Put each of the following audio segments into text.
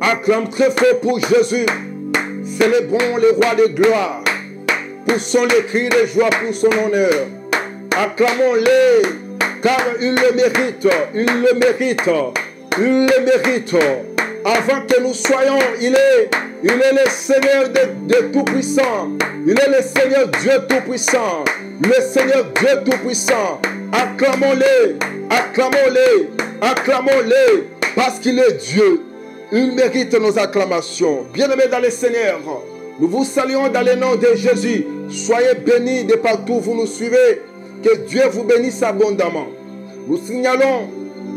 Acclame très fort pour Jésus. Célébrons le roi de gloire. Poussons les cris de joie pour son honneur. Acclamons-le, car il le mérite, il le mérite, il le mérite. Avant que nous soyons, il est le Seigneur de Tout-Puissant. Il est le Seigneur Dieu Tout-Puissant. Le Seigneur Dieu Tout-Puissant. Acclamons-le, acclamons-le, acclamons-le, parce qu'il est Dieu. Il mérite nos acclamations. Bien-aimés dans le Seigneur, nous vous saluons dans le nom de Jésus. Soyez bénis de partout où vous nous suivez. Que Dieu vous bénisse abondamment. Nous signalons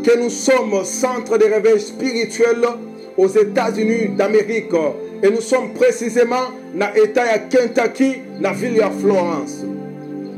que nous sommes centre de réveil spirituel aux États-Unis d'Amérique. Et nous sommes précisément dans l'État de Kentucky, dans la ville de Florence.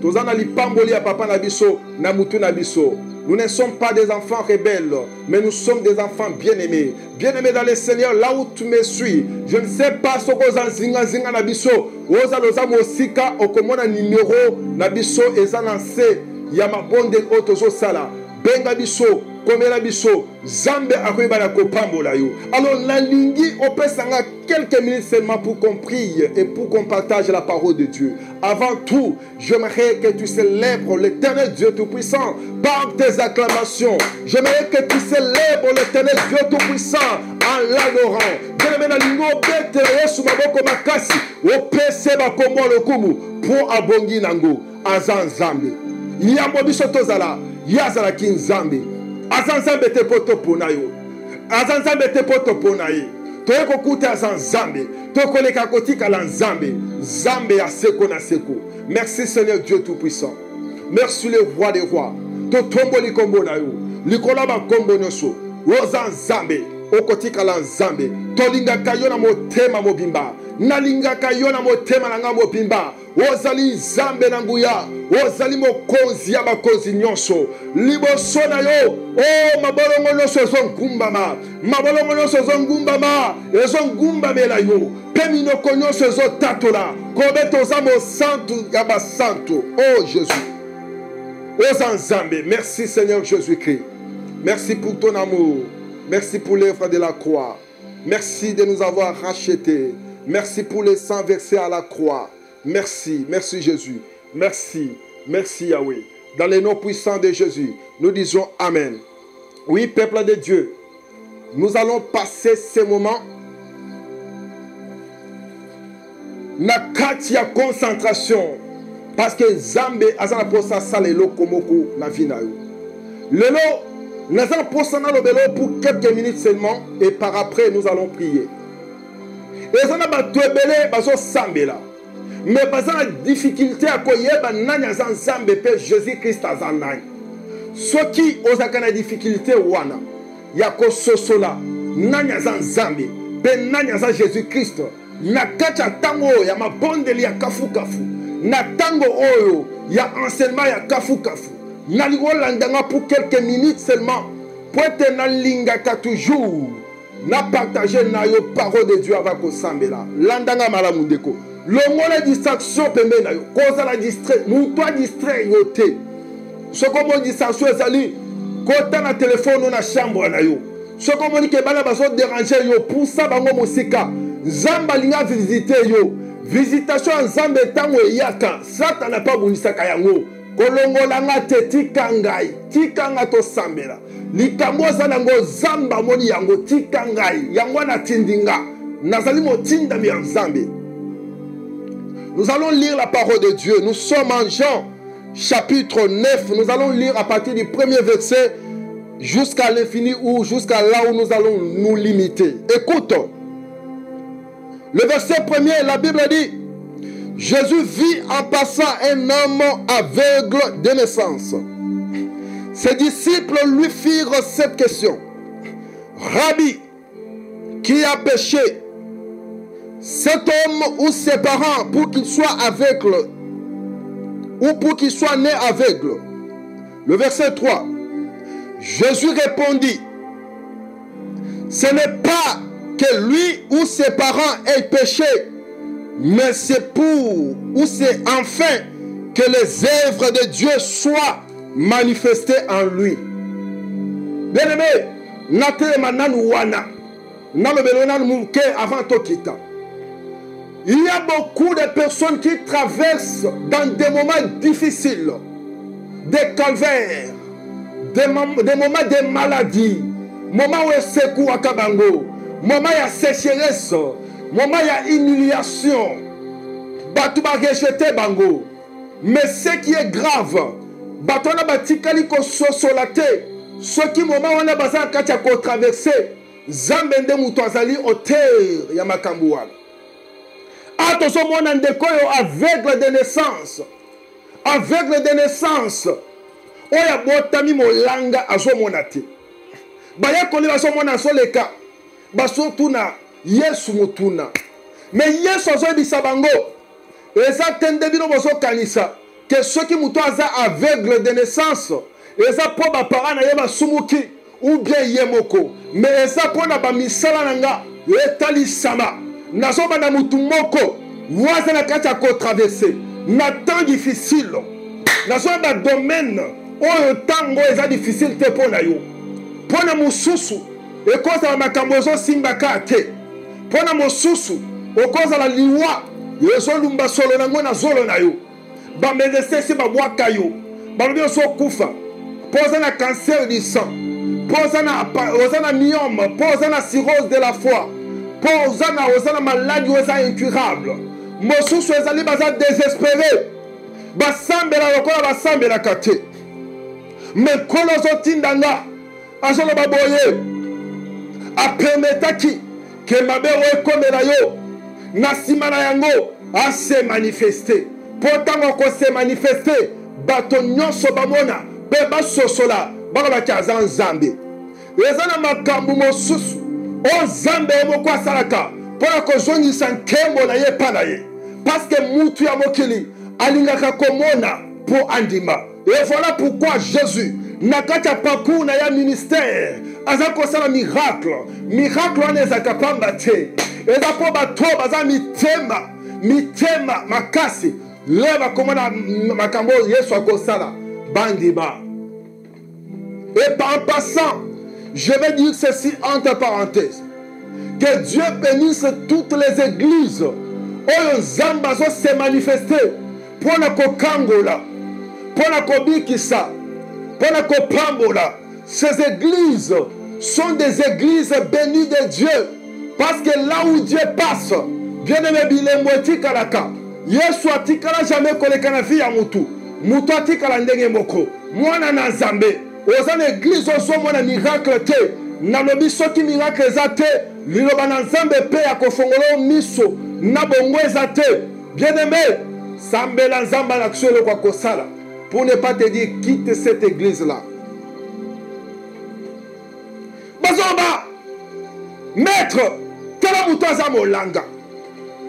Nous sommes dans papa Nabiso, dans Moutou Nabiso. Nous ne sommes pas des enfants rebelles, mais nous sommes des enfants bien-aimés. Bien-aimés dans le Seigneur, là où tu me suis. Je ne sais pas ce que vous avez zinga nabiso. Vous avez aussi un numéro nabiso et lancé. Il y a ma bonne auto sala. Benga biso, komela biso, Zambe akoyeba kopambola yo. Alors la lingi on peut s'en quelques minutes seulement pour qu'on prie et pour qu'on partage la parole de Dieu. Avant tout, j'aimerais que tu célèbres l'Éternel Dieu Tout-Puissant par tes acclamations. J'aimerais que tu célèbres l'Éternel Dieu Tout-Puissant en l'adorant. Bien-aimé na lingo bete yesu maboko makasi opese bakombo lokumu pour abongi nango azan Zambe. Yambo biso tozala yazala kinzambe. Azanzambe te poto pona yo. Azanzambe te poto pona ye. Toyeko kuta azanzambe. Tokoleka kotika la nzambe. Zambe ya seko na seko. Merci Seigneur Dieu Tout-Puissant. Merci le roi des rois. Totombo likombo na yo. Likola ba kombo nyoso. Ozan zambe. Okotika la nzambe. Tolinga kayona motema mobimba. Nalinga kayona motema na ngambo bimba. Ozali zambe na nguya. Ozali mokonzi ya bakonzi nyonso. Liboso na yo. Oh mabolongo nyonso ezongumbama. Mabolongo nyonso ezongumbama. Ezongumbamela yo. Peminoko nyonso ezotatola. Kobeto zamo santu ya basantu. Oh Jésus. Ozan zambe. Merci Seigneur Jésus-Christ. Merci pour ton amour. Merci pour l'œuvre de la croix. Merci de nous avoir rachetés. Merci pour le sang versé à la croix. Merci, merci Jésus. Merci, merci Yahweh. Dans les noms puissants de Jésus, nous disons Amen. Oui, peuple de Dieu, nous allons passer ces moments na kati ya concentration parce que Zambe azana posa salelo komoko na vina yo. Lelo nazana posa na lobelo pour quelques minutes seulement et par après nous allons prier. Et ça n'a pas tout belé baso sambela. Mais pas la difficulté à koyeba nanya zan zambe pe Jésus Christ azanai. Ce qui osaka na difficulté wana ya ko sosola nanya zan zambe pe nanya zan Jésus Christ na kacha tango ya mabondeli ya kafu kafu na tango oyo ya enseignement ya kafu kafu na ligolandanga pour quelques minutes seulement pour être na lingaka toujours na partager na yo parole de Dieu avec osambela landanga malamu ndeko longola distraction pembe na yo koza la distrait nous toi distrait yo te ce comme distraction ezali kota na téléphone na chambre na yo ce comme ke bana baso déranger yo pour ça bango mosika Zamba linga visiter yo visitation nzambe tango yaka sata na pa bunisaka yango kolongola nga te tikanga to sambela likambo za nango zamba moni yango tikangai yango na tindinga nazali motinda mi nzambe. Nous allons lire la parole de Dieu. Nous sommes en Jean chapitre 9. Nous allons lire à partir du premier verset jusqu'à l'infini ou jusqu'à là où nous allons nous limiter. Écoute. Le verset premier, la Bible dit: Jésus vit en passant un homme aveugle de naissance. Ses disciples lui firent cette question: Rabbi, qui a péché, cet homme ou ses parents, pour qu'il soit aveugle ou pour qu'il soit né aveugle? Le verset 3. Jésus répondit: ce n'est pas que lui ou ses parents aient péché, mais c'est pour ou c'est enfin que les œuvres de Dieu soient manifestées en lui. Bien-aimé, nate mananu wana avant Tokita. Il y a beaucoup de personnes qui traversent dans des moments difficiles, des calvaires, des moments de maladie, moments où c'est coup à Kabango, moments où il y a sécheresse, moments où il y a humiliation, Batouba rejeté Bango. Mais ce qui est grave, Batouba Batikali ko sosolate, ce qui moment où on a besoin de traverser, Zambende Moutouazali au terre, Yamakambouala. Attention, mon andeko aveugle de naissance. Aveugle de naissance. Oya botami molanga azo monate. Baya koli azo mona soleka. Baso tuna Yesu mutuna. Mais Yesu azo bisabango. Eza tende bino boso kanisa. Que ceux qui muto aza aveugle de naissance. Eza po ba parana yeba sumuki ou bien yemoko. Mais eza po na ba misala nanga etali sama. Nazoba na mutu moko waza na kati ya ko traverser na temps difficile nazoba ba domaine oyo tango eza difficile te pona yo pona mususu ekoza la makambo zo simba kate pona mususu okoza la liwa yeso lumba solo na ngona zolo na yo ba medecin si ba bwaka yo ba lobi so kufa poza na cancer du sang poza na myome poza na cirrhose de la foie Posana maladie incurable. Mosusu ezali baza désespéré. Basambela lokola basambela kate. Mais kolozo tindanga azolo baboye. Apermetaki que mabero ekomela yo. Nasima na yango a se manifester. Potango ko se manifester. Bato nyonso bamona pe basosola baka bakiaza nzambe. Ezana makambu mosusu. O Zambe moko asalaka pona kozongisa nkembo na ye pa na ye parce que mutu ya mokili alingaka komona po andima. Et voilà pourquoi Jésus na kati ya parcours na ya ministère aza kosala miracle wana ezaka pamba te eza po bato baza mitema makasi le bakomona makambo Yesu akosala bandima. Et en passant, je vais dire ceci entre parenthèses. Que Dieu bénisse toutes les églises. Oyo Zamba zo se manifester. Pona ko kangola. Pona ko bikisa. Pona ko pambola. Ces églises sont des églises bénies de Dieu. Parce que là où Dieu passe, bien aimé bilembo tikalaka. Yesu atikala jamais kolekana fi ya mutu. Mutu atikala ndenge moko. Mwana na Nzambe. Aux églises ozo mona miracle te nalobi soki miracle eza te liloba na Nzambe pe ya kofongola miso na bongo eza te bien aimé sambela Nzambe na kuselo kwa kosala pour ne pas te dire quitte cette église là bazoba maître tala muto aza molanga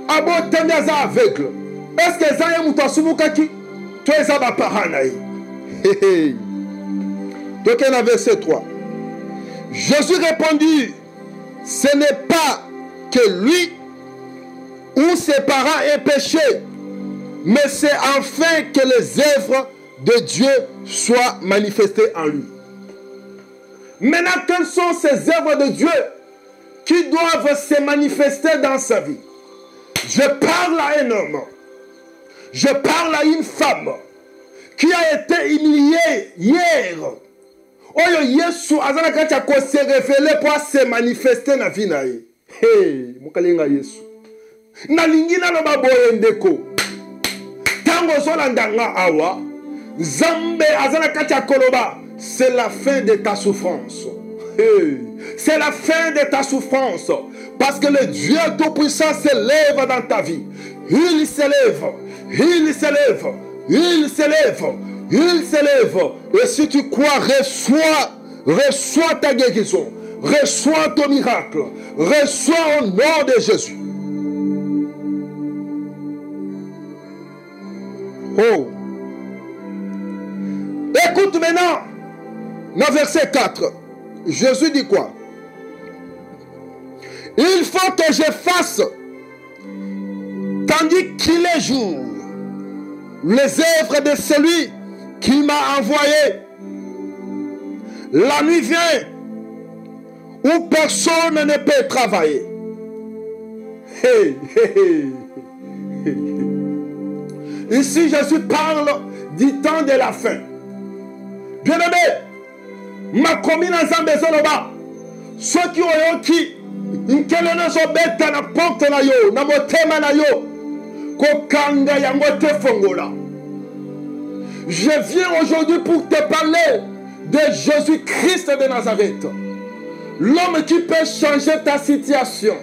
abo tende aza aveugle est-ce que eza ye muto asumukaki to eza bapara na ye donc dans verset 3. Jésus répondit, ce n'est pas que lui ou ses parents aient péché, mais c'est afin que les œuvres de Dieu soient manifestées en lui. Maintenant, quelles sont ces œuvres de Dieu qui doivent se manifester dans sa vie? Je parle à un homme, je parle à une femme qui a été humiliée hier. Oyo Yesu azana kati ko se révéler pour se manifester na vie na ye. Hey, mukalenga Yesu. Na lingina no baboye ndeko. Tango zolandanga awa, Zambe azana kati koloba, c'est la fin de ta souffrance. Hey, c'est la fin de ta souffrance parce que le Dieu tout-puissant s'élève dans ta vie. Il s'élève. Il s'élève. Il s'élève. Il s'élève. Et si tu crois, reçois ta guérison. Reçois ton miracle. Reçois au nom de Jésus. Oh. Écoute maintenant. Dans verset 4. Jésus dit quoi? Il faut que je fasse, tandis qu'il est jour, les œuvres de celui qui m'a envoyé. La nuit vient où personne ne peut travailler. Hey, hey, hey. Ici, Jésus parle du temps de la fin. Bien-aimé, ma commune ensemble ezoloba. Ceux qui ont qui nkele zo beta na porte na yo, na motema na yo, kokanga yango te fongola. Je viens aujourd'hui pour te parler de Jésus-Christ de Nazareth. L'homme qui peut changer ta situation.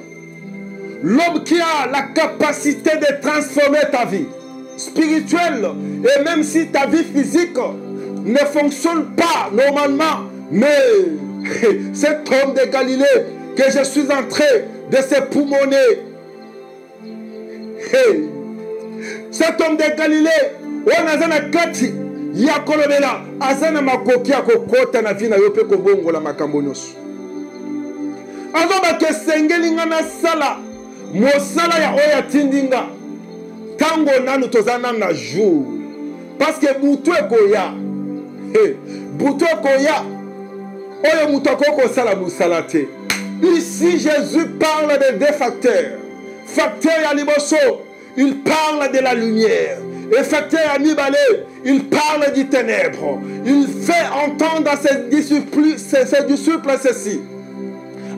L'homme qui a la capacité de transformer ta vie spirituelle. Et même si ta vie physique ne fonctionne pas normalement, mais cet homme de Galilée que je suis en train de s'époumoner, hey, cet homme de Galilée, on a un kati, ya kolobela, azana makoki ya kokota na vina yope kobongo la makambonos. Azoba ke sengeli ngana sala, mosala ya oya tindinga, tango nanu tozana na jour. Parce que butu ekoya, hey, butu ekoya, oyo mutoko sala musalate. Ici, Jésus parle de deux facteurs. Facteur ya liboso, il parle de la lumière. Et facteur ya mibale, il parle du ténèbre. Il fait entendre à ses disciples ceci.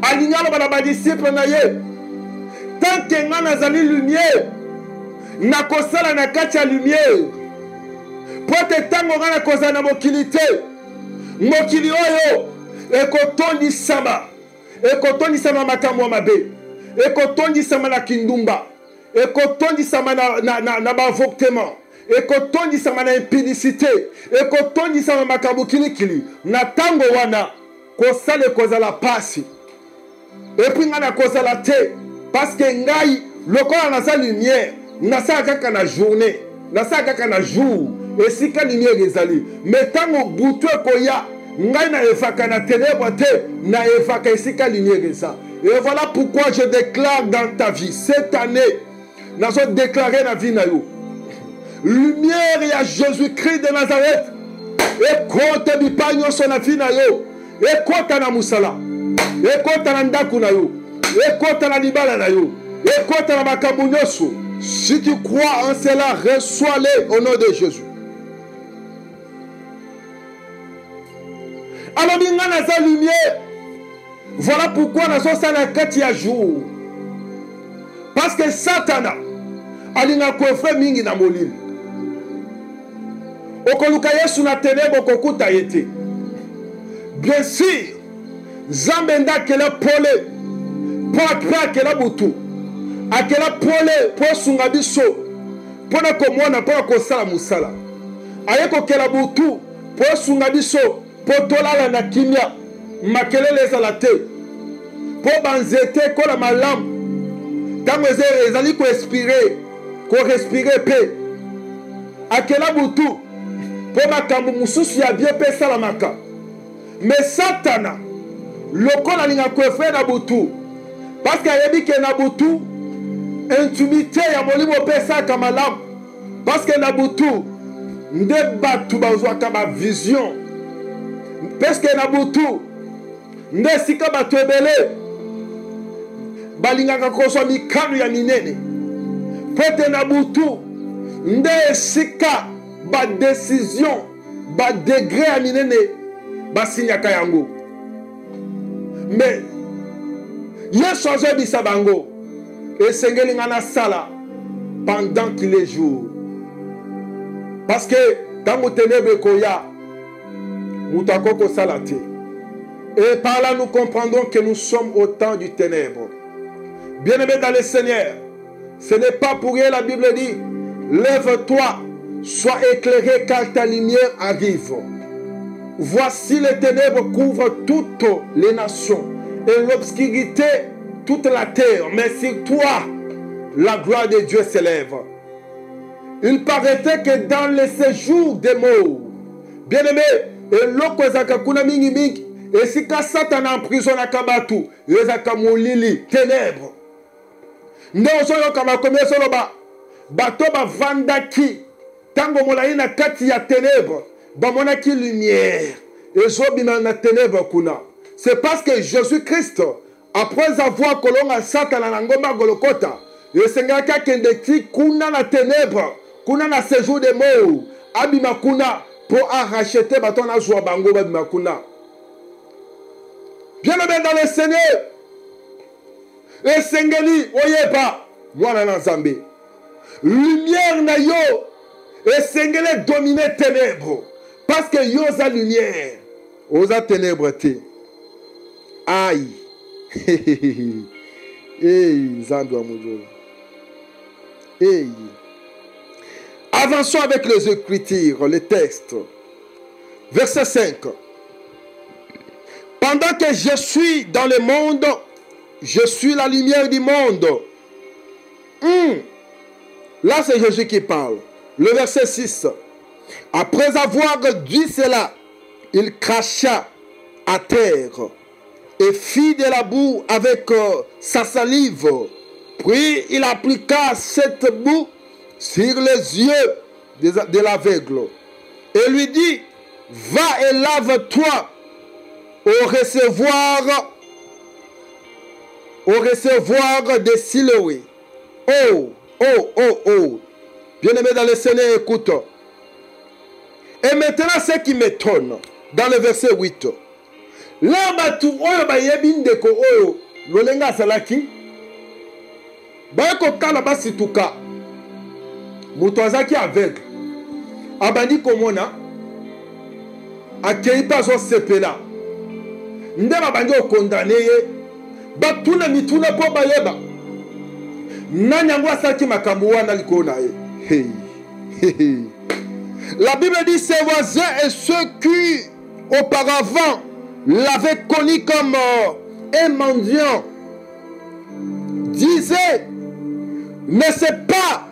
Alignalo ba disciple na ye. Tant que nga nazali lumière, na kosala na kati ya lumière. Po te tango nga na kozala na mokili te. Mokili oyo ekotondi sama. Ekotondi sama makambo mabe. Ekotondi sama na kindumba. Ekotondi sama na bavoctement. Ekotondi sama na impudicité. Ekotondi sama makambo kilikili. Na tango wana kosala kozala pasi. Et puis nga na kozala te. Parce que ngai lokola na sa lumière, na sa kaka na journée, na sa kaka na jour. Et si ka lumière ezali, mais tango butu ekoya, ngai na efaka na ténèbres te, na efaka esika lumière eza. Et voilà pourquoi je déclare dans ta vie cette année, nous avons déclaré la vie na yo. Lumière ya Jésus-Christ de Nazareth. Et kote bipanyo son na vie na yo. Et kote na musala. Et kote na ndaku na yo. Et kote na libala na yo. Et kote na makambo nyoso. Si tu crois en cela, reçois-les au nom de Jésus. Alors, il y a la lumière. Voilà pourquoi nous sommes dans la quatrième jour. Parce que Satan a coffre mingi na molil. Okoluka Yesu na ténèbres kokuta yete. Bien sûr, Zambenda kela pole, pour kela butu, akela pole pour sunga biso, pour na komona pour kosala musala. Ayeko kela butu pour sunga biso. Pour tolala na kimia makelele ezala te pour banzete kola malamu tango ezali ko respirer pe akela butu pour makambo mususu ya bien pe salamaka. Mais Satana lokola linga ko faire na butu parce que yebi ke na butu intimité ya molimo pe saka malamu parce que na butu nde batu bazwaka ba vision. Parce que na butu nde sika bato ebele balingaka kozwa mikano ya minene. Pete na butu nde sika ba décision ba degré ya minene basinyaka yango. Mais Yesu azobisa bango esengeli nga na sala pendant qu'il est jour. Parce que tango ténèbre koya et par là nous comprendrons que nous sommes au temps du ténèbre. Bien-aimés dans le Seigneur, ce n'est pas pour rien la Bible dit, lève-toi, sois éclairé car ta lumière arrive. Voici les ténèbres couvrent toutes les nations et l'obscurité toute la terre, mais sur toi la gloire de Dieu s'élève. Il paraîtait que dans le séjour des morts, bien-aimés, et loko ezaka kuna mingi mingi esika Satan emprisonnaka batu ezaka molili ténèbres. Nde ozoyoka bakomi esoloba bato bavandaki tango molai na kati ya ténèbres bamonaki lumière ezobima na ténèbres kuna. c'est parce que Jésus-Christ, après avoir colonné Satan na ngomba Golokota, il s'engage kendeki kuna na ténèbres, kuna na séjour de mort, abima kuna pour racheter baton na joie bango abima kuna. Bien aimé dans le Seigneur, le Sengeli oyeba mwana na Nzambe. Lumière na yo, le Sengeli dominer ténèbres parce que yo za lumière, oza ténèbres te. Aïe. Avançons avec les Écritures, les textes. Verset 5. Pendant que je suis dans le monde, je suis la lumière du monde. Là, c'est Jésus qui parle. Le verset 6. Après avoir dit cela, il cracha à terre et fit de la boue avec sa salive. Puis il appliqua cette boue sur les yeux de l'aveugle et lui dit, va et lave-toi au réservoir de Siloé. Oh, oh, oh, oh. Bien-aimé dans le Seigneur, écoute. Et maintenant, ce qui m'étonne, dans le verset 8. Là, batu oyo bayebi ndeko oyo lolenga salaki bayeko kala basituka moto azaki aveugle abandi komona akei pa zo sepela nde babandi okondane ye batuna mituna po bayeba nani yango asalaki makambo wana likolo na ye. La Bible dit ses voisins et ceux qui auparavant l'avait connu comme un mendiant, disait, mais c'est pas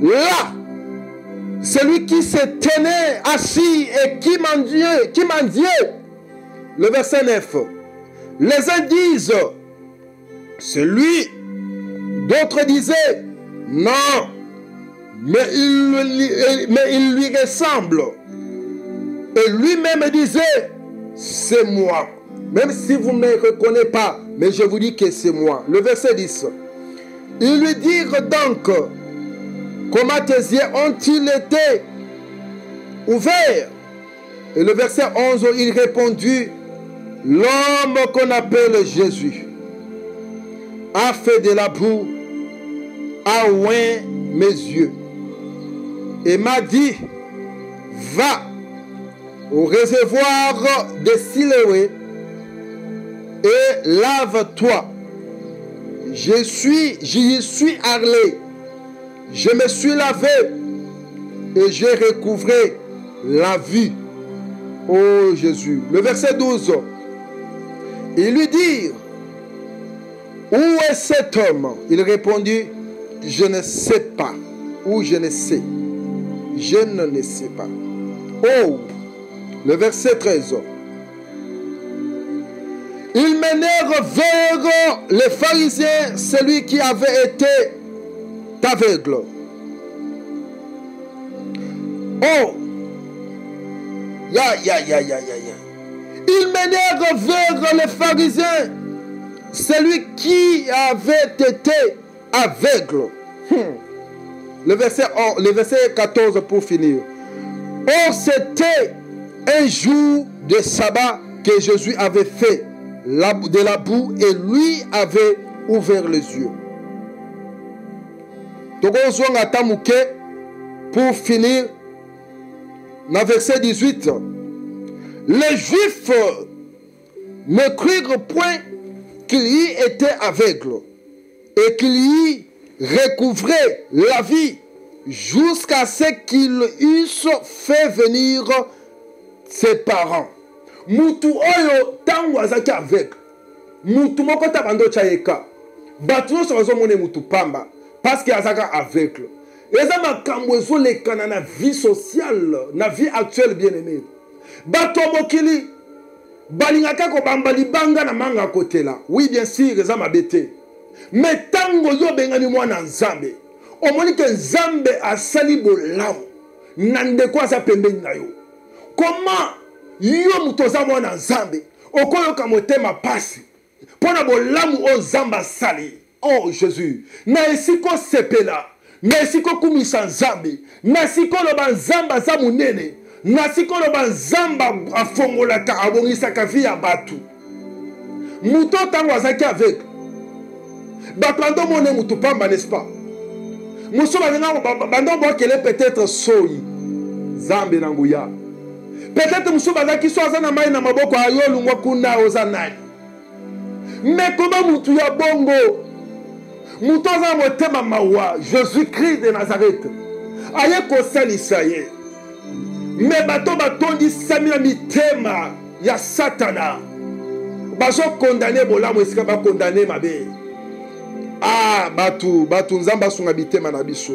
là celui qui se tenait assis et qui mendiait. Le verset 9. Les uns disent, c'est lui. D'autres disaient, non, mais il lui ressemble. Et lui-même disait, c'est moi. Même si vous ne me reconnaissez pas, mais je vous dis que c'est moi. Le verset 10. Ils lui dirent donc, comment tes yeux ont-ils été ouverts? Et le verset 11, il répondit, l'homme qu'on appelle Jésus a fait de la boue, a oint mes yeux et m'a dit, va au réservoir de Siloé et lave-toi. J'y suis allé, je me suis lavé et j'ai recouvré la vue. Oh Jésus. Le verset 12. Ils lui dirent, où est cet homme? Il répondit, je ne sais pas. Ou je ne sais. Je ne sais pas. Oh, le verset 13. Ils menèrent vers les pharisiens celui qui avait été aveugle. Oh, Ils menèrent vers les pharisiens celui qui avait été aveugle. Le verset 14 pour finir. Or, c'était un jour de sabbat que Jésus avait fait de la boue et lui avait ouvert les yeux. Pour finir, dans verset 18, les Juifs ne crurent point qu'il y était aveugle et qu'il y recouvrait la vie jusqu'à ce qu'ils eussent fait venir ses parents. Mutu oyo tango azaki aveugle. Mutu moko tabando chayeka. Batu nyonso bazomona mutu pamba parce que azaka aveugle. Eza makambo ezolekana na vie sociale, na vie actuelle bien-aimé. Bato mokili balingaka ko bamba libanga na manga kotela. Oui bien sûr eza mabete. Mais tango yo bengani mwana Nzambe. Omoni ke Nzambe asali bolamu. Nande kwa za pembeni na yo. Comment yo mutoza mwana Nzambe okoyoka motema pasi mpona bolamu oyo nzambe asali. Oh Jésus, na esiko sepela, na esiko kumisa nzambe, na esiko loba nzambe aza munene, na esiko loba nzambe afongolaka abongisaka vi ya batu. Muto tango azaki avec bato bandomone mutu pamba, n'est-ce pas? Muso bando bokele peut-être soyi nzambe na nguya. Peut-être muso bazaki so aza na mai na maboko ayo lungwa kuna oza nani. Mais comment mutu ya bongo mutu aza motema mawa Jésus-Christ de Nazareth aye kosalisa ye. Mais bato batondi sami na mitema ya Satana bazo condamner bolamu esika ba condamner mabe. Ah batu nzamba sunga bitema na biso.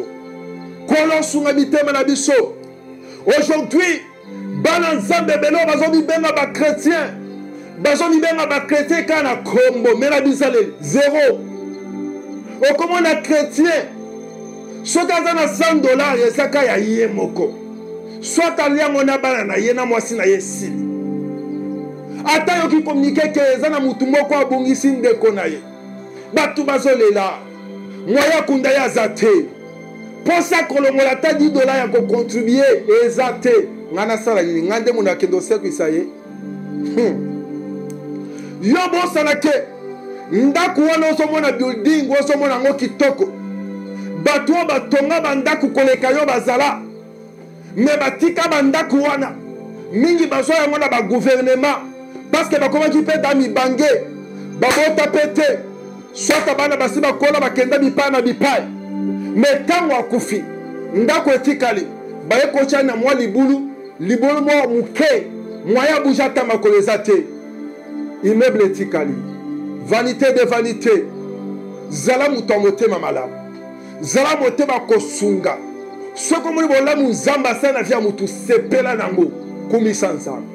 Kolo sunga bitema na biso. Aujourd'hui bana nzambe belo bazo bibenga ba chrétien. Bazo bibenga ba chrétien kana kombo mena bisale zéro. Okomona chrétien soka za na $100 esaka ya ye moko. Soit aliango na bana na ye na mwasi na ye sili. Ata yoki communiquer ke ezana mutu moko abungisi ndeko na ye. Batu bazolela moya kunda ya zate. Posa kolongola ta $10 ya ko contribuer ezate. Ngana sala ni ngande muna kendo seko isaye. Yo bosala ke ndaku wana osomona building osomona ngo kitoko. Batu batonga bandaku koleka yo bazala. Mais batika bandaku wana mingi bazo yango na ba gouvernement parce que bakomaki pe dami bange babota pete soit bana basi bakola bakenda bipai na bipai. Mais tango akufi ndako etikali baye kocha na mwa libulu mo muke moya bujata makoleza te. Immeuble etikali vanité de vanité zala muto motema malamu zala motema kosunga. Ce que nous voulons nous ambasser via mutu sepela nango kumisa nzambe.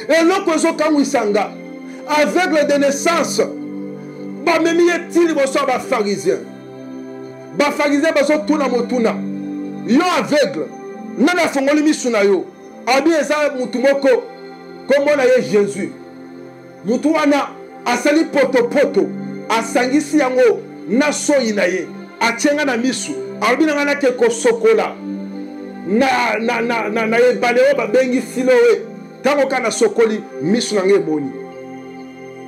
Et l'autre quand nous sanga aveugle de naissance ba memi etili boso ba pharisien. Ba pharisien baso tuna motuna. Yo aveugle nana fongoli misuna yo. Abi eza mutu moko kombo na ye Jésus. Mutu wana asali poto asangisi yango na soyi na ye. Achenga na misu. Albina ngana ke ko sokola na ebaleo babengi silowe tango kana sokoli misu na ngeboni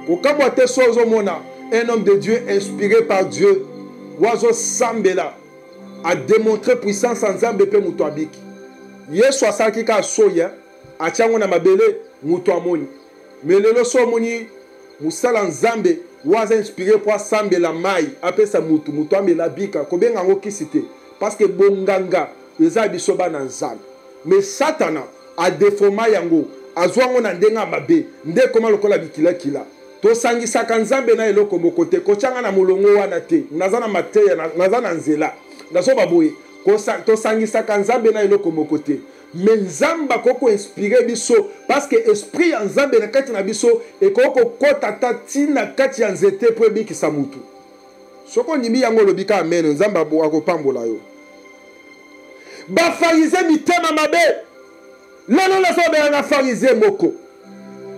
ko kamwa te sozo mona un homme de Dieu inspiré par Dieu wazo sambela a démontré puissance en Nzambe pe muto abiki Yesu asaki ka soya achango na mabele muto amoni melelo so moni musala Nzambe was inspiré pour assembler la maille après sa mutu amela bika ko benga ngo kisite parce que bonganga eza biso bana nzambe mais Satana a déforma yango azwango na ndenga mabe nde koma lokola bikila kila to sangisa kanzambe na eloko mokote ko changa na mulongo wana te nazana mateya nazana nzela ndaso baboye ko to sangisa kanzambe na eloko mokote. Mais nzamba koko inspiré biso parce que esprit ya nzambe na kati na biso e koko kota tatina kati ya nzete po ebikisa mutu. Soko ndimi yango lobika amen nzamba bo akopambola yo. Ba pharisien mitema mabe. Lelo la sobe na pharisien moko.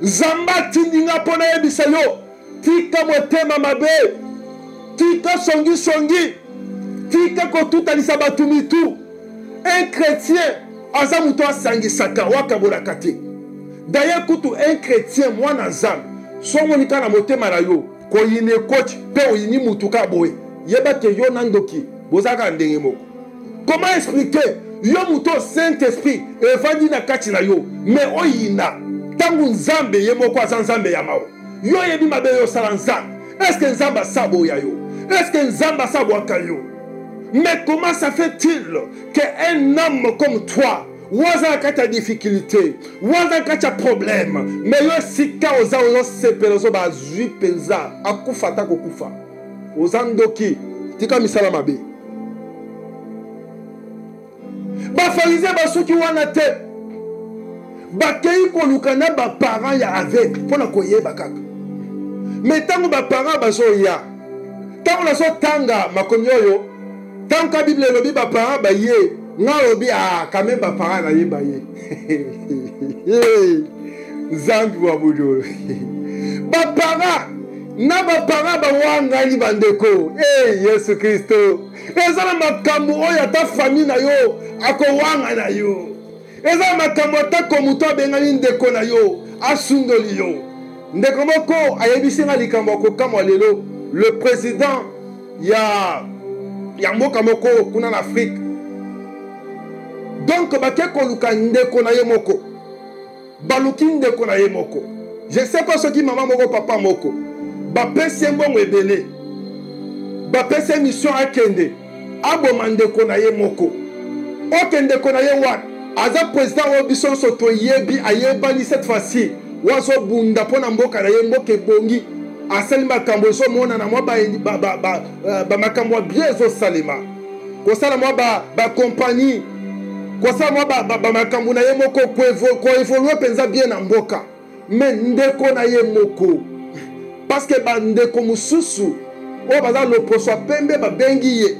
Nzamba tindinga pona yebisa yo. Tika motema mabe. Tika songi. Tika kotuta lisabatu mitu. Un chrétien azamuto asangisaka wakabolaka te. D'ailleurs kutu un chrétien mwana nzambe songo nika na motema na yo ko yine coach pe oyini mutuka boye yeba ke yo nandoki bozaka ndenge moko. Comment expliquer yo muto Saint-Esprit evandi na kati na yo mais oyina tangu nzambe ye moko aza nzambe ya mawo yo yebi mabe yo sala nzambe. Est-ce que nzamba sabo ya yo? Est-ce que nzamba sabo akayo? Mais comment ça fait-il qu'un homme comme toi, waza kata difficulté, waza kata problème, mais yo sika oza sepelezo ba zui penza, akufa ta kokufa. Ozandoki, tika misala mabe. Ba pharisien ba soki wana te. Ba kei ko lukana ba parents ya avec pona koyeba kaka. Mais tango ba parents ba so ya. Tango la so tanga makonyoyo. Tant que la Bible est le parent ba ye, nga lobi quand même ba parent na ye ba ye. Zambi wa budo. Bapara. Na bapara bawanga ni bandeko. Yesu Kristo. Eza makambo oya ta famille na yo. Ako wanga na yo. Eza makambo ta komuto bengani ndeko na yo. Asundoli yo. Ndeko moko ayebisinga likambo ko kamwa lelo. Le président ya mboka moko kuna en Afrique. Donc bake koluka ndeko na ye moko. Baluki ndeko na ye moko. Je sais pas ce qui maman moko papa moko. Bapese mbongo ebele. Bapese mission akende. Aboma ndeko na ye moko. Oke ndeko na ye wana. Aza président wa biso soto yebi ayebani cette fois-ci. Wazo bunda pona mboka na ye mboka ebongi. Asali makambo ezo mona na mwa ba makambo bien ezo salema. Kosala mwa ba compagnie. Kosala mwa ba makambo na ye moko ko evolue penza bien na mboka. Mais ndeko na ye moko. Parce que ba ndeko mususu o baza loposo pembe ba bengi ye.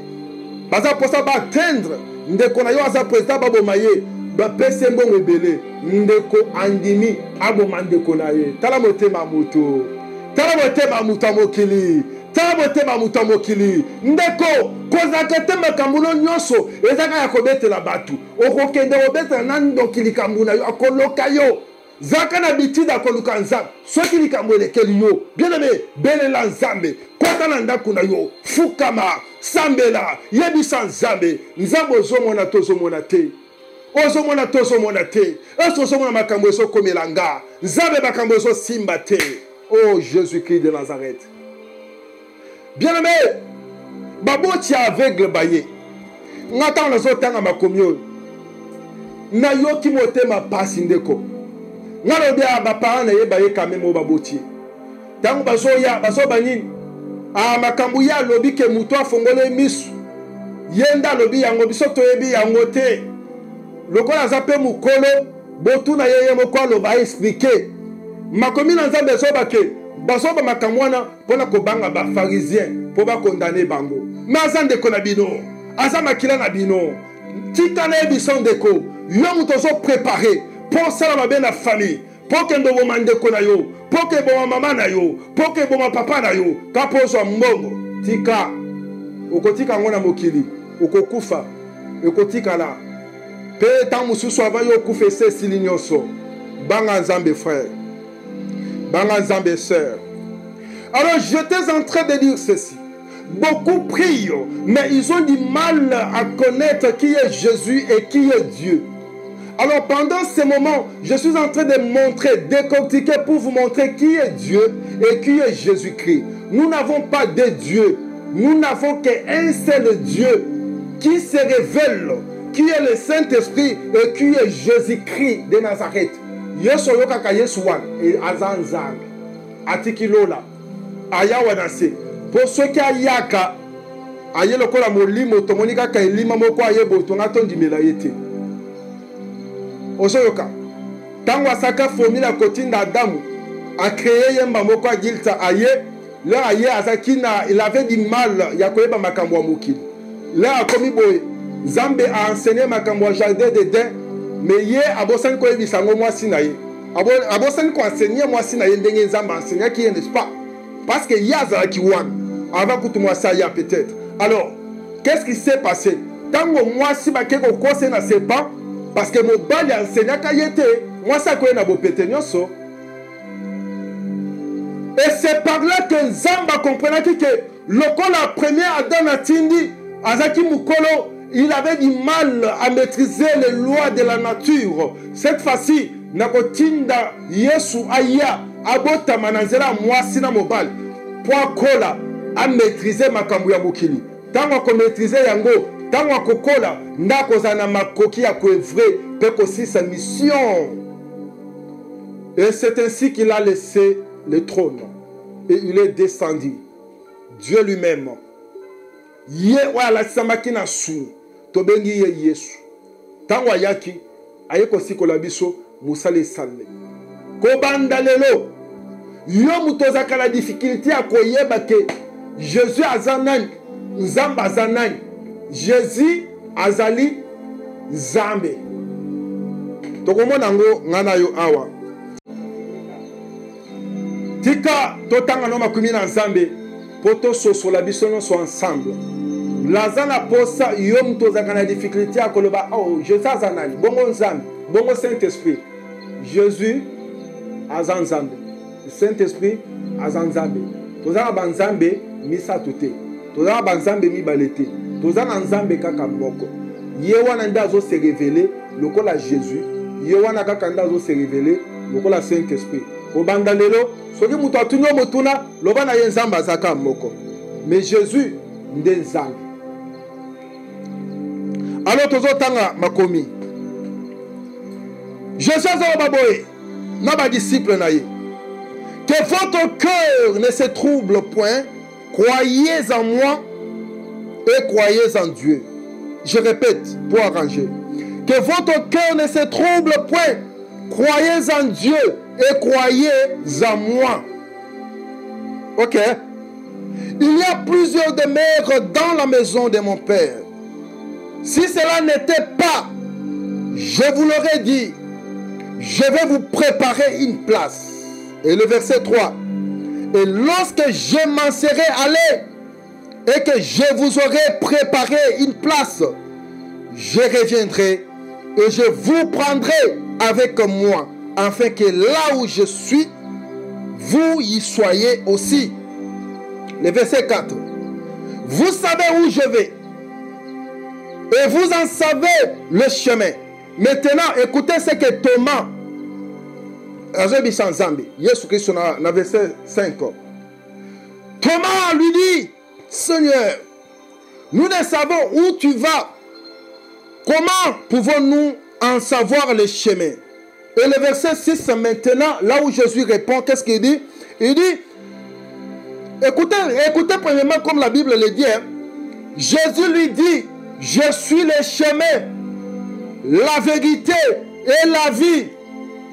Baza posa ba atteindre ndeko na yo aza président baboma ye. Ba pese mbongo ebele ndeko andimi aboma ndeko na ye. Tala motema muto. Tala motema muto mokili. Tala motema muto mokili. Ndeko kozaka te makambulo nyonso ezaka ya kobetela batu. Okokende obetela nando kilikambu na yo akoloka yo. Zaka na bitida koluka nzambe. Soki likambo elekeli yo. Bien aimé, belela nzambe. Kota na ndako na yo. Fukama, sambela, yebisa nzambe. Nzambe ozomona tozomona te. Ozomona tozomona te. Ozomona makambo ezo komelanga. Nzambe makambo ezo simba te. Oh Jésus-Christ de Nazareth. Bien aimé, baboti aveugle baye. Ngata na zo tanga makomyo. Na yo ki motema pasi ndeko. Ngalo bia ba parents na ye baye kamemo baboti. Tango bazo banini. Makambu ya lobi ke muto afongole misu. Yenda lobi yango biso toyebi yango te. Lokola zape mukolo botu na yeye moko loba expliquer. Makomi na nzambe sobake basoba makamwana pona kobanga ba pharisien po ba condamner bango. Mais azande ko na bino. Aza makila na bino. Tika na ebiso ndeko. Yo muto zo préparer. Pour ça la belle famille, pour que bon mande ko na yo, pour que bon maman na yo, pour que bon papa na yo, ka pozo mbongo, tika okotika ngona mokili, okokufa, okotika la. Pe tant mususu avant yo kufa se silinyoso. Banga nzambe frère. Banga nzambe sœur. Alors j'étais en train de dire ceci. Beaucoup prient, mais ils ont du mal à connaître qui est Jésus et qui est Dieu. Alors pendant ce moment, je suis en train de montrer, décortiquer pour vous montrer qui est Dieu et qui est Jésus-Christ. Nous n'avons pas de Dieu. Nous n'avons qu'un seul Dieu qui se révèle, qui est le Saint-Esprit et qui est Jésus-Christ de Nazareth. Yeso yokaka Yesu wan et azanzang. Atikilola. Aya wanase. Pour ceux qui ayaka, aye lokola molimo tomonika ka elima moko aye botonga tondimela yete. Osoyoka. Tango asaka formule a kotinda Adamu a créé yemba moko a gilta aye. Là aye azakina il avait du mal ya koyeba makambo wa mokili. Là a komi boye. Zambe a enseigné makambo wa jardin d'Éden. Mais ye abosani ko yebisa ngo mwasi na ye. Abosani ko enseigner mwasi na ye ndenge nzamba enseigner qui n'est pas. Parce que yaza ki wan avant que tout moi ça ya peut-être. Alors, qu'est-ce qui s'est passé? Tango mwasi ba keko kose na sepa. Parce que mon bal a enseigné qu'à y était. Moi, ça connaît na bopete nyonso. Et c'est par là que Zamba comprenait que le col la première Adam Atindi, Azaki Mukolo, il avait du mal à maîtriser les lois de la nature. Cette fois-ci, Nakotinda Yesu Aya, Abota Mananzela, Mwasina Mobal, Poakola, a maîtrisé Makambuya Mukili. Tant qu'on maîtrisait Yango, tant qu'on kola, ndako zana makoki ya koevrer, peut aussi sa mission. Et c'est ainsi qu'il a laissé le trône. Et il est descendu. Dieu lui-même. Ye wala samaki na su. Tobengi ye Yesu. Tango yaki, aye kosi kolabiso, musale sale. Kobanda lelo. Yo mutozaka la difficulté à koyeba ke Jésus azanani, Nzamba azanani. Jésus azali Zambe. Tokomona ngo ngana yo awa. tika totanga no makumi na nzambe poto sosola biso nyonso ensemble laza na posa yo mutu ozalaka na difficulté ya koloba oh Jésus aza nani bongo nzambe bongo Saint-Esprit Jésus aza nzambe Saint-Esprit aza nzambe toza na banzambe misato te toza na banzambe mibale te toza na nzambe kaka moko ye wana nde azose révéler lokola Jésus ye wana kaka nde azose révéler lokola Saint-Esprit kobanda lelo soki mutu atuni yo motuna loba na ye nzambe azaka moko mais Jésus nde nzambe. Alors tozotanga makomi Jésus azala baboye na badisciple na ye que votre cœur ne se trouble point, croyez en moi et croyez en Dieu. Je répète pour arranger. Que votre cœur ne se trouble point, croyez en Dieu et croyez en moi. Ok? Il y a plusieurs demeures dans la maison de mon Père. Si cela n'était pas, je vous l'aurais dit, je vais vous préparer une place. Et le verset 3. Et lorsque je m'en serai allé et que je vous aurai préparé une place, je reviendrai et je vous prendrai avec moi, afin que là où je suis, vous y soyez aussi. Le verset 4. Vous savez où je vais et vous en savez le chemin. Maintenant, écoutez ce que Thomas Jésus Christ dans verset 5. Thomas lui dit, Seigneur, nous ne savons où tu vas. Comment pouvons-nous en savoir le chemin? Et le verset 6 maintenant, là où Jésus répond, qu'est-ce qu'il dit? Il dit, écoutez premièrement comme la Bible le dit, hein. Jésus lui dit, je suis le chemin, la vérité et la vie.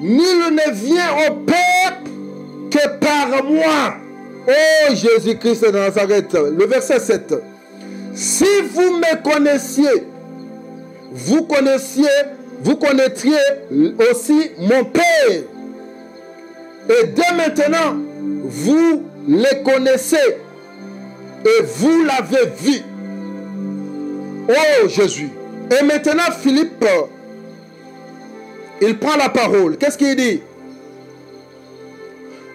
Nul ne vient au Père que par moi. Oh Jésus-Christ de Nazareth. Le verset 7. Si vous me connaissiez, vous connaîtriez aussi mon Père. Et dès maintenant, vous le connaissez et vous l'avez vu. Oh Jésus. Et maintenant Philippe, il prend la parole. Qu'est-ce qu'il dit?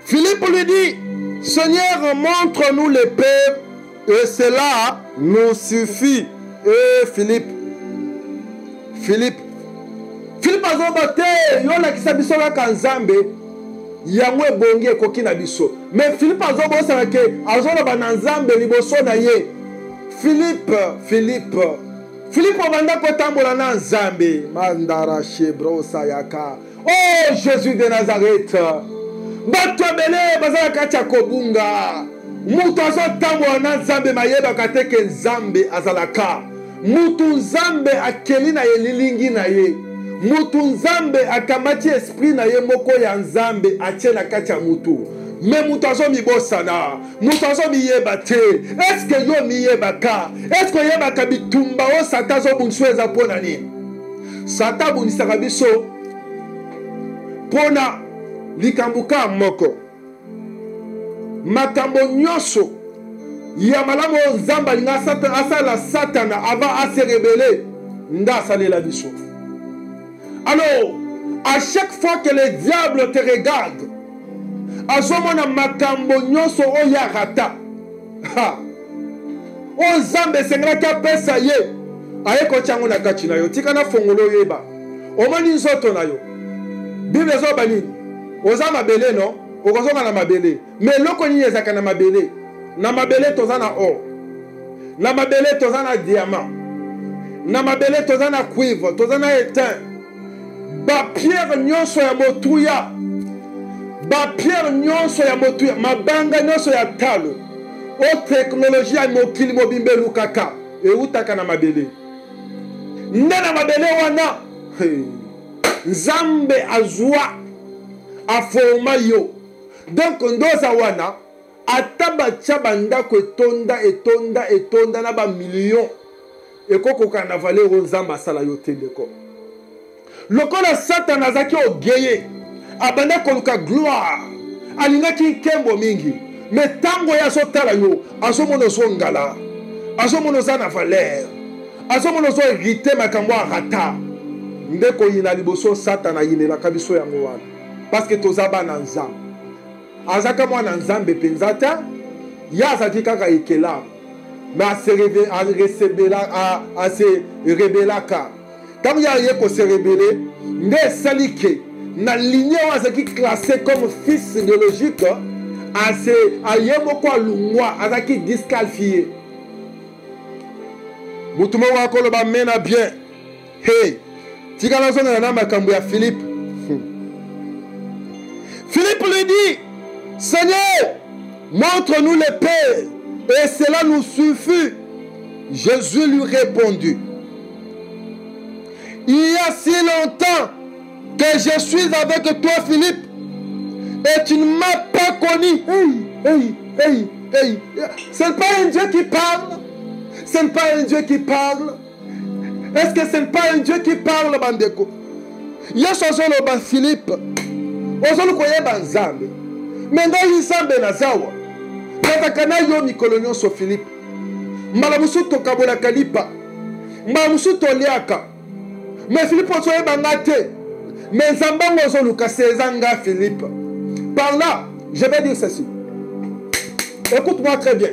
Philippe lui dit, Seigneur, montre-nous le Père et cela nous suffit. Et Philippe azobate yona kisabiso ka nzambe yamwe bonge koki na biso. Mais Philippe azobosana ke azoloba na nzambe liboso na ye. Philippe obanda kotambola na nzambe mandara shebro sayaka. Oh Jésus de Nazareth. Bato bele bazalaka tia kobunga. Mutu azotambola na nzambe mayeba teke nzambe azalaka. Mutu nzambe akeli na ye lilingi na ye. Mutu nzambe akamati esprit na ye moko ya nzambe atie na kati ya mutu. Mais mutu azomibosana, mutu azomiyeba te. Est-ce que yo miyebaka? Est-ce que yebaka bitumba o Satan azobungiso eza pona nini? Satan abungisaka biso pona likambuka moko. Makambo nyonso ya malamu nzamba alinga asala Satana avant à se rebeller nda asalela biso. Alors, à chaque fois que le diable te regarde, azomona makambo nyonso oya rata. O nzambe sengraki apesa ye ayeko tiango na kati na yo tika na fongolo yeba omoni nzoto na yo Bible ezoba nini oza mabele no okozonga na mabele mais loko nini ezaka na mabele toza na or na mabele toza na diamant na mabele toza na cuivre toza na étain ba pierre nyonso ya motuya mabanga nyonso ya talo o technologie ya mokili mobimbe lukaka eutaka na mabele nde na mabele wana nzambe azwa aforma yo donc ndoza wana ata batia bandako etonda na bamillion ekokoka na valeur o nzambe asala yo te ndeko lokola Satan azaki ogeye abanda koluka gloire alingaki kembo mingi mais tango ya azotala yo azomona ozongala azomona oza na valeur azomona ozoirite makambo ya rata nde koyina liboso satana ayinelaka biso yango wana parce que toza bana nzambe azaka mwana nzambe mpenza te ye azalaki kaka ekelamu mais ase rebelaka ntango ye aye kose rebele nde esali ke na ligne oyo azalaki classé comme fils biologique aye moko alungwa azalaki disqualifié mutu moko akoloba mena bien hey tikala ozongana na makambo ya Philippe. Philippe lui dit, Seigneur, montre-nous le Père, et cela nous suffit. Jésus lui répondit, il y a si longtemps que je suis avec toi, Philippe, et tu ne m'as pas connu. Ce n'est pas un Dieu qui parle. Ce n'est pas un Dieu qui parle. Est-ce que ce n'est pas un Dieu qui parle, Bandeko? Yesozoloba Philippe. Ozolukoyeba Nzambe. Menga Nzambe na zawa. Nazakana yo mikolo nyonso Philippe. Malamusu tokabola kalipa. Malamusu toliaka. Mais Philippe ozoyeba ngate. Mais Nzambango ozoluka sezanga Philippe. Par là, je vais dire ceci. Écoute-moi très bien.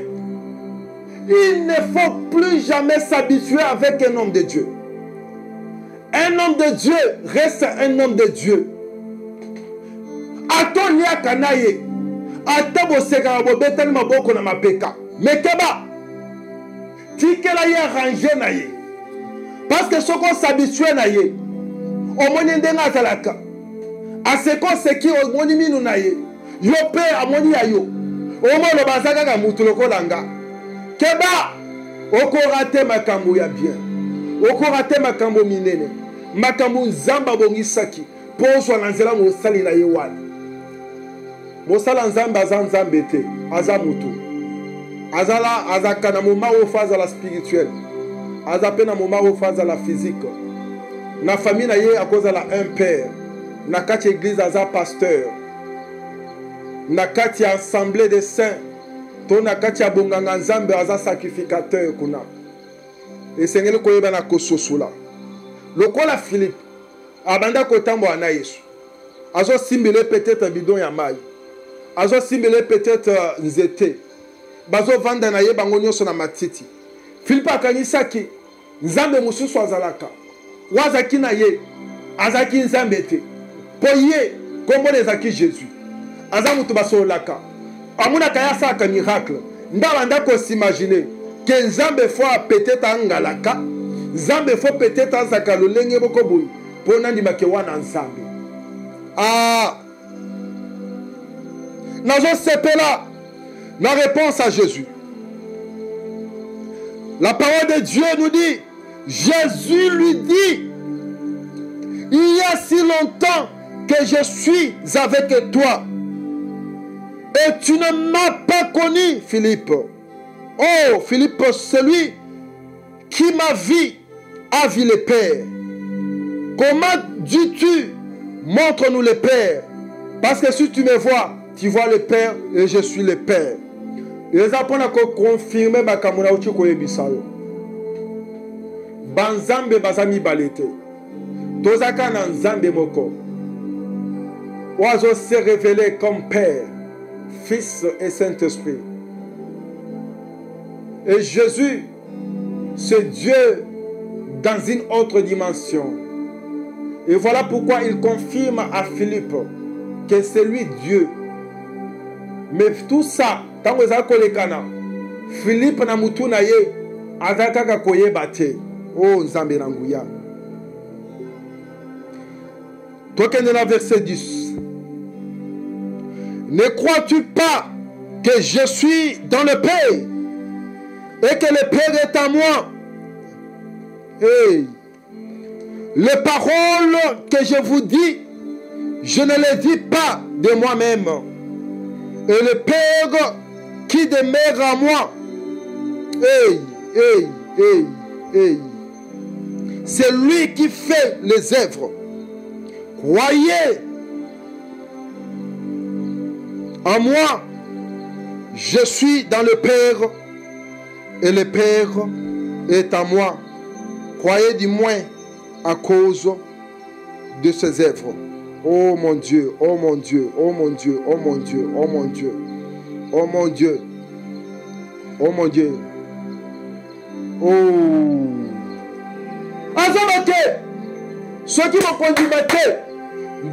Il ne faut plus jamais s'habituer avec un homme de Dieu. Un homme de Dieu reste un homme de Dieu. Atonia kanaye. Atabo sega bobetani maboko na mapeka. Mekeba. Tikela ye arrangé na ye. Parce que ce qu'on s'habitue na ye. Omoni ndenga zalaka. Aseko seki omoni minu na ye. Yo pe amoni ya yo. Omo lo bazaka ka mutu lokolanga. Keba oko rate makambo ya bien. Oko rate makambo minene. Makambo nzamba bongisaki. Pozwa na nzela mosali na ye wana. Mosala nzamba aza nzambe te. Aza mutu. Azala azaka na moma ofaza la spirituelle. Azape na moma ofaza la physique. Na famille na ye akoza la un père. Na kati église aza pasteur. Na kati assemblée des saints. Tona kati ya bonganga nzambe aza sacrificateur kuna. Esengeli koyeba na kososula. Lokola Philippe abanda kotambo na Yesu. Azo simbele peut-être bidon ya mai. Azo simbele peut-être nzete. Bazo vanda na ye bango nyonso na matiti. Philippe akanisaki nzambe mususu azalaka. Wazaki na ye azaki nzambe te. Po ye kombo ezaki Jésus. Aza mutu basolaka. Amuna kaya saka miracle. Ndabanda ko s'imaginer que nzambe fois peut-être angalaka. Nzambe fois peut-être azaka lolenge boko boyi. Po nandima ke wana nzambe. Ah. Nazo sepela. La réponse à Jésus. La parole de Dieu nous dit, Jésus lui dit, il y a si longtemps que je suis avec toi. Et tu ne m'as pas connu, Philippe. Oh, Philippe, celui qui m'a vu a vu le Père. Comment dis-tu, montre-nous le Père? Parce que si tu me vois, tu vois le Père et je suis le Père. Les apôtres ont confirmé bakamuna uchi koyebisayo. Banzambe bazami balete. Tozaka na nzambe moko. Oiseau s'est révélé comme Père, Fils et Saint-Esprit. Et Jésus, c'est Dieu dans une autre dimension. Et voilà pourquoi il confirme à Philippe que c'est lui Dieu. Mais tout ça, tant que ça kolekana, Philippe na mutu na ye azaka koyeba te. Oh nzambe na nguya. Tokende na verset 10. Ne crois-tu pas que je suis dans le Père et que le Père est à moi? Hey. Les paroles que je vous dis, je ne les dis pas de moi-même. Et le Père qui demeure en moi, c'est lui qui fait les œuvres. Croyez En moi, je suis dans le Père et le Père est en moi. Croyez du moins à cause de ses œuvres. Oh mon Dieu, oh mon Dieu, oh mon Dieu, oh mon Dieu, oh mon Dieu, oh mon Dieu, oh mon Dieu. Oh. Azamate, ce qui m'a conduit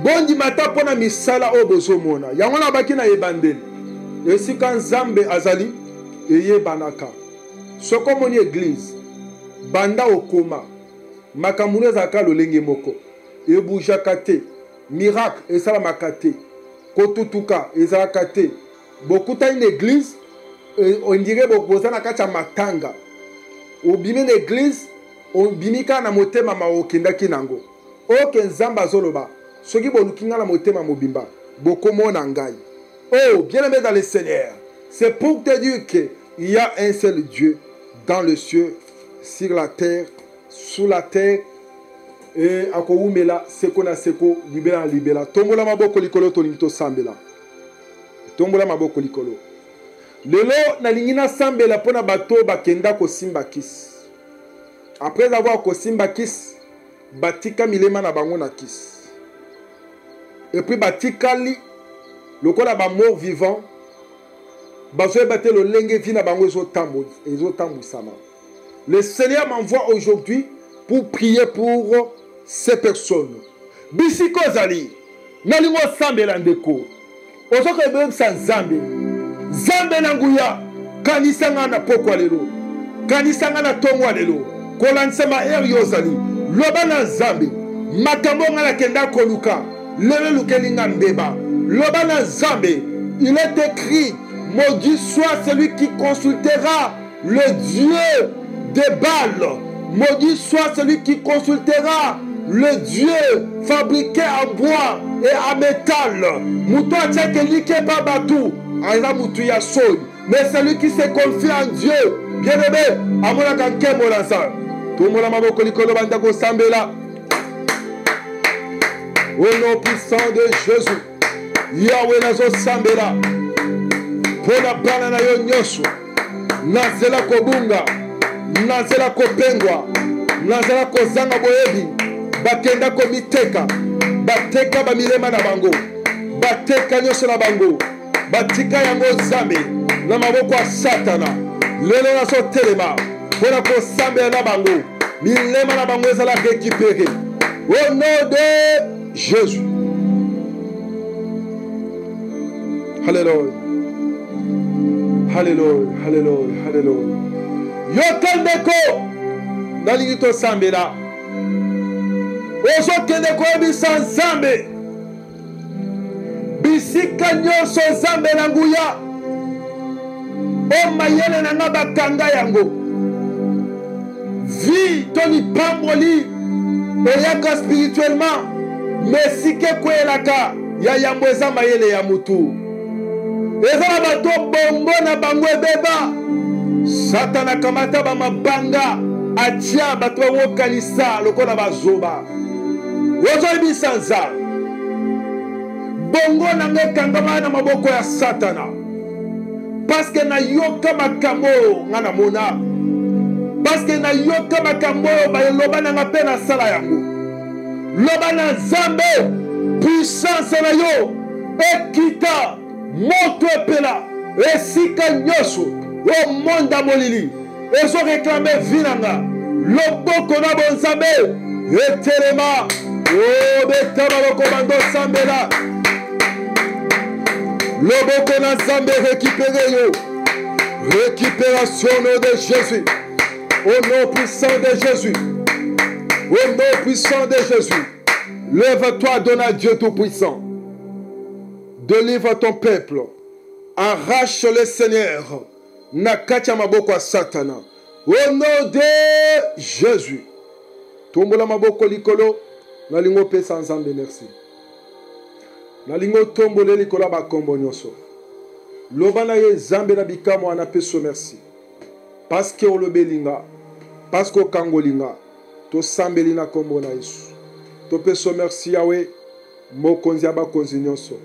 bondi mata pona misala o bozomona. Yangona baki na ebandeli. Esika Nzambe azali eye banaka. Soko moni église banda okoma makambo ezaka lolenge moko ebujaka te miracle esalamaka te kotutuka ezalaka te bokuta une église on dirait bokoza na kati ya matanga obimi na église obimika na motema maokendaki nango oke Nzambe azoloba soki boluki nga na motema mobimba bokomona ngai. Oh bien-aimé dans le Seigneur, c'est pour te dire qu'il y a un seul Dieu dans le ciel, sur la terre, sous la terre, et à Koumela, seko na seko, libera libera. Tombola maboko likolo tolimito sambela. Tombola maboko likolo. Lelo na lingina sambela pona bato bakenda ko simba kis. Après avoir ko simba kis, batika milema na bango na kis. Et puis batika li lokola ba mort vivant. Le Seigneur m'envoie aujourd'hui pour prier pour ces personnes. Bisiko zali, nalingo sambela ndeko. Osoko ebe sa Nzambe. Nzambe nanguya, kanisanga na pokwa lelo. Kanisanga na tongwa lelo. Kolansema erio zali. Loba na Nzambe. Makambo ngala kenda koluka. Lele lukelinga mbeba. Loba na Nzambe. Il est écrit, maudit soit celui qui consultera le Dieu des Baals. Maudit soit celui qui consultera le Dieu fabriqué en bois et en métal. Mais celui qui se confie en Dieu, bien aimé, au nom puissant de Jésus. Yahweh nazo sambela pona bana na yo nyonso nazela kobunga nazela kopengwa nazela kozanga boyebi bakenda komiteka bateka bamilema na bango bateka nyonso na bango batika yango Nzambe na maboko ya Satana lelo nazo telema pona kosambela na bango milema na bango ezala récupéré au nom de Jésus. Alléluia. Alléluia. Alléluia. Alléluia. Yokendeko nalingito sambela. Ozo kendeko ebisa Nzambe. Bisika nyonso Nzambe na nguya. O mayele na nga bakanga yango. Vi toni pamboli. Eyaka spirituellement. Mesike kwelaka. Ya yambo eza mayele ya mutu. Ezala bato bongo na bango ebeba Satana kamata ba mabanga atia bato wokanisa lokola bazoba Wozo ebisa Nzambe bongo na ngekanga na maboko ya Satana parce que na yoka makambo ngana mona parce que na yoka makambo ba loba na ngape na sala yango loba na Nzambe puissance na yo ekita moto epela esika nyonso o monda molili ezo réclamer vinanga loboko na bonzambe etelema o betaba lokomando sambela loboko na Nzambe récupérer yo récupération au nom de Jésus au nom puissant de Jésus au nom puissant de Jésus lève-toi donne à Dieu tout-puissant. Délivre ton peuple. Arrache le Seigneur. Nakacha maboko a Satana. Au nom de Jésus. Tombola maboko likolo. Nalingo pesa Nzambe merci. Nalingo tombole likolo bakombo nyonso. Lobana ye Nzambe na bikamo ana peso merci. Parce que olobelinga. Parce que kangolinga. To sambeli na kombo na Yesu. To peso merci Yahweh. Mokonzi abakonzi nyonso.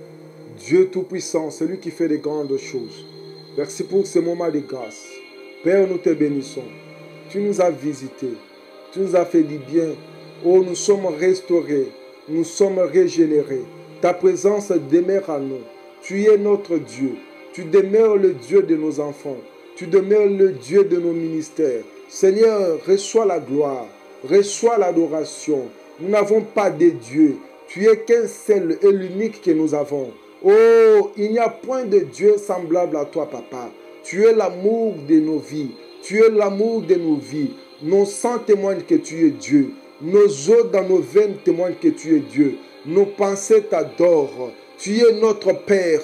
Dieu Tout-Puissant, celui qui fait de grandes choses. Merci pour ce moment de grâce. Père, nous te bénissons. Tu nous as visités. Tu nous as fait du bien. Oh, nous sommes restaurés. Nous sommes régénérés. Ta présence demeure à nous. Tu es notre Dieu. Tu demeures le Dieu de nos enfants. Tu demeures le Dieu de nos ministères. Seigneur, reçois la gloire. Reçois l'adoration. Nous n'avons pas de Dieu. Tu es qu'un seul et l'unique que nous avons. Oh, il n'y a point de Dieu semblable à toi, Papa. Tu es l'amour de nos vies. Tu es l'amour de nos vies. Nos sangs témoignent que tu es Dieu. Nos os dans nos veines témoignent que tu es Dieu. Nos pensées t'adorent. Tu es notre Père.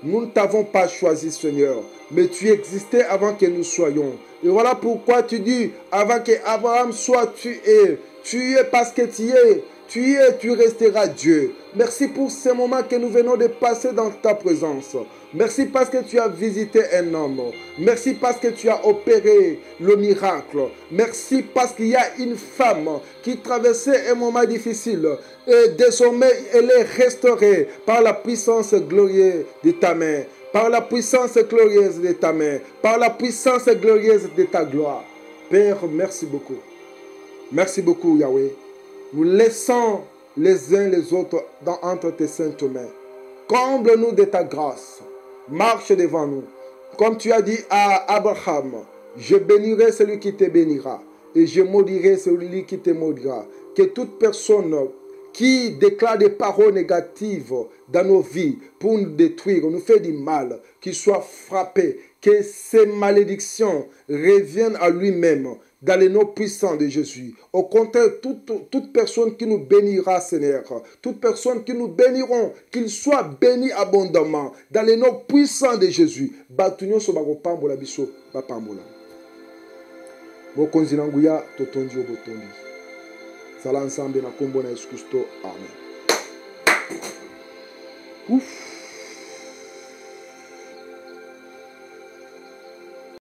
Nous ne t'avons pas choisi, Seigneur, mais tu existais avant que nous soyons. Et voilà pourquoi tu dis, avant qu'Abraham soit, tu es. Tu es parce que tu es. Tu es, tu resteras Dieu. Merci pour ce moment que nous venons de passer dans ta présence. Merci parce que tu as visité un homme. Merci parce que tu as opéré le miracle. Merci parce qu'il y a une femme qui traversait un moment difficile. Et désormais, elle est restaurée par la puissance glorieuse de ta main. Par la puissance glorieuse de ta main. Par la puissance glorieuse de ta gloire. Père, merci beaucoup. Merci beaucoup, Yahweh. Nous laissons les uns les autres entre tes saintes mains. Comble-nous de ta grâce. Marche devant nous. Comme tu as dit à Abraham, je bénirai celui qui te bénira et je maudirai celui qui te maudira. Que toute personne qui déclare des paroles négatives dans nos vies pour nous détruire, nous faire du mal, qu'il soit frappé, que ces malédictions reviennent à lui-même dans les noms puissants de Jésus. Au contraire, toute personne qui nous bénira, Seigneur, toute personne qui nous béniront, qu'il soit béni abondamment dans les noms puissants de Jésus. Batunyo sobago pambola biso bapambola. Bokonzi nanguya totondi obotondi. Sala ensemble na kombo na Yesu Kristo. Amen. Ouf.